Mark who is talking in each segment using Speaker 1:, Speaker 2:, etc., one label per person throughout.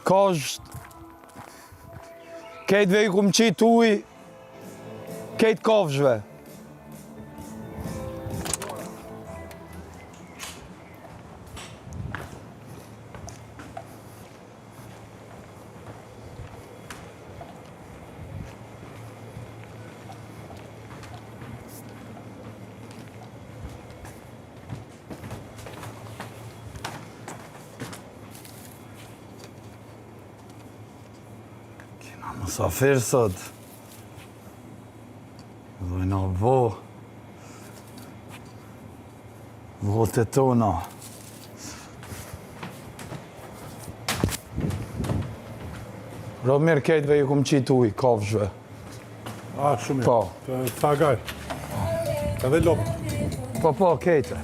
Speaker 1: Kozh, kejtve i kum qitë uj, kejtë kovshve. Musafir sot. Dojna votë tona. Mirë kejtve ju kum qitë uj, kafshve.
Speaker 2: Shumë mirë.
Speaker 1: Po.
Speaker 2: Ta gaj. Edhe lopë.
Speaker 1: Po, kejtve.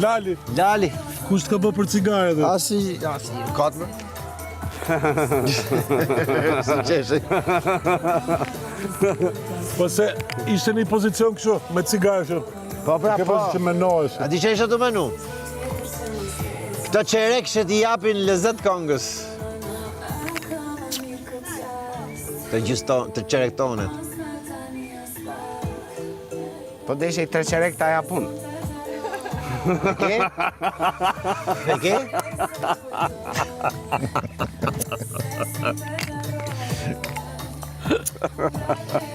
Speaker 2: Lali. Kush t'ka bë për cigare dhe?
Speaker 3: Asi, katër. Si qeshe.
Speaker 2: Po se ishte një pozicion kështu, me cigare kështu.
Speaker 3: Po,
Speaker 2: Ke pozicion që menohesh.
Speaker 3: A di që ishe të menu? Këto qerek që t'i japin lezet këngës. Të qerek tonet.
Speaker 4: Po deshe i 3 qerek ta japun.
Speaker 3: E ke?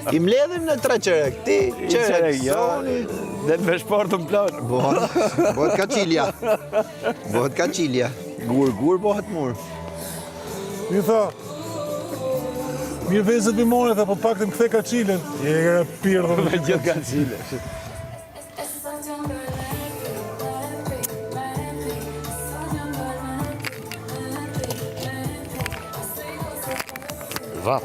Speaker 3: I mledhim në 3 qerek, ti qerek, Soni.
Speaker 1: Dhe me shportën planë.
Speaker 3: Bëhet ka qilja. Gur bëhet mur.
Speaker 2: Mi tha, mirë vezët bimone, tha, po pak të më kthe ka qilen. Je pirë dhe
Speaker 1: Me gjithë ka qile.
Speaker 4: Va.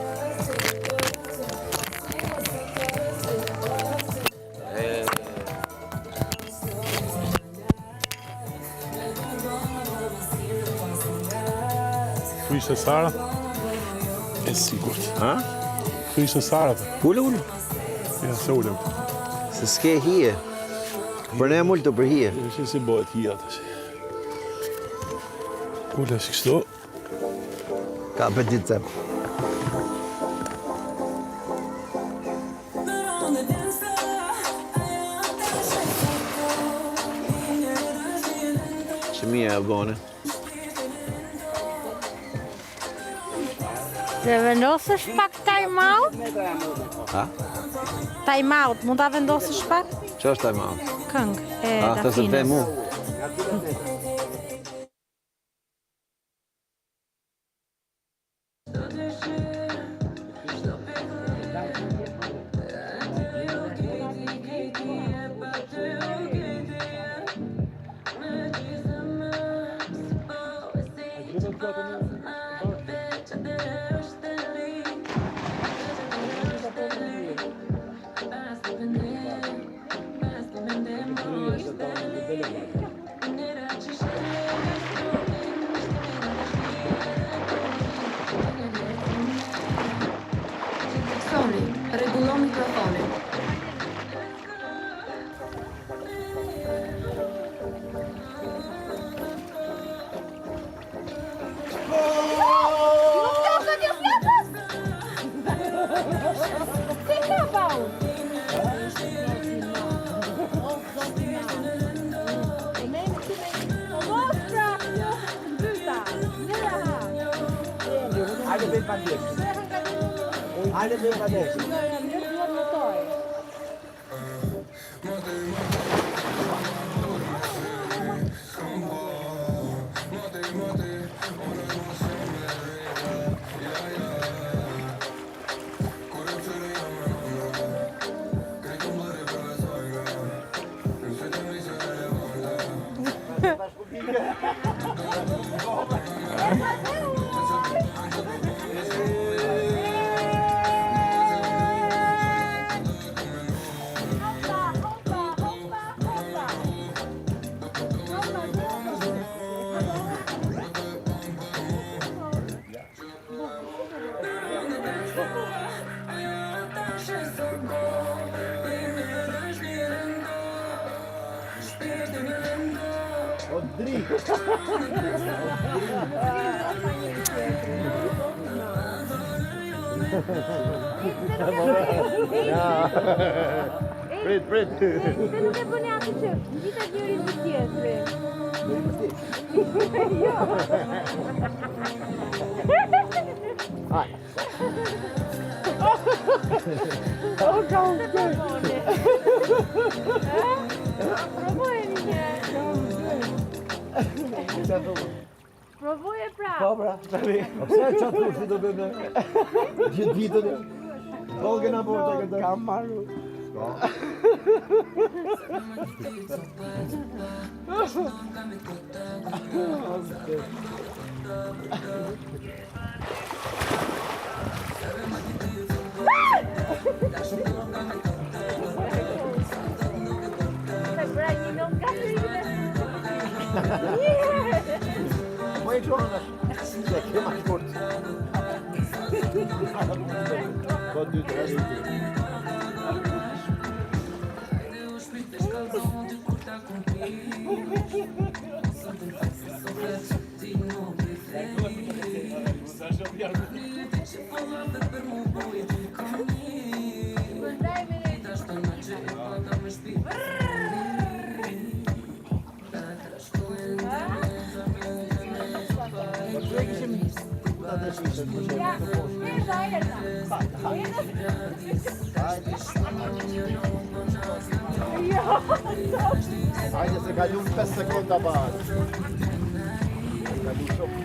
Speaker 2: Ku ishte Sara? E sigurt.
Speaker 3: Ha?
Speaker 2: Ku ishte Sara?
Speaker 3: Ullë.
Speaker 2: Ja, se ullëm.
Speaker 3: Se s'ke hije. Për ne e mullë të për hije.
Speaker 2: Ishe si bëhet hija të shi. Ullë si kështu.
Speaker 3: Ka për ditë cep. Që mija e bone.
Speaker 5: Dhe vendosësh pak time out?
Speaker 3: Ha?
Speaker 5: Time out, mund ta vendosësh pak?
Speaker 3: Që është taj ma?
Speaker 5: Këngë e
Speaker 3: Të se te mu.
Speaker 6: Rregullon mikrofonin.
Speaker 4: Hajde bëjmë pa desh.
Speaker 3: Prit.
Speaker 5: Se nuk e bëni atë që vitet njëri në tjetëri. Provojeni një. Provoje pra.
Speaker 1: Po pra, tani. Pse çat kushti do bëjmë? Gjithë ditën. Po kena bërë të këtë.
Speaker 4: Kam marrë.
Speaker 5: Pra një non katrine.
Speaker 1: Po e çon. Se kema shkurt. Po 2-3 ditë. Hajde se kalun 5 sekonda pas. Kalun shumë.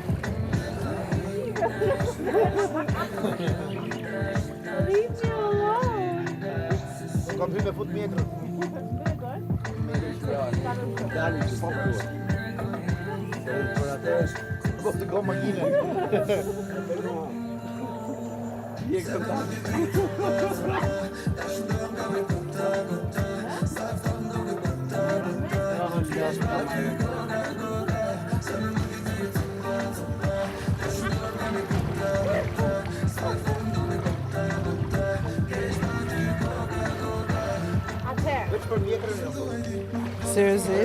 Speaker 1: Kom hy me fut metrën. Dali, që po përduar. Për atës, po të go makine. Je
Speaker 5: Atëherë.
Speaker 1: Veç për mjetrën e
Speaker 4: Seriously?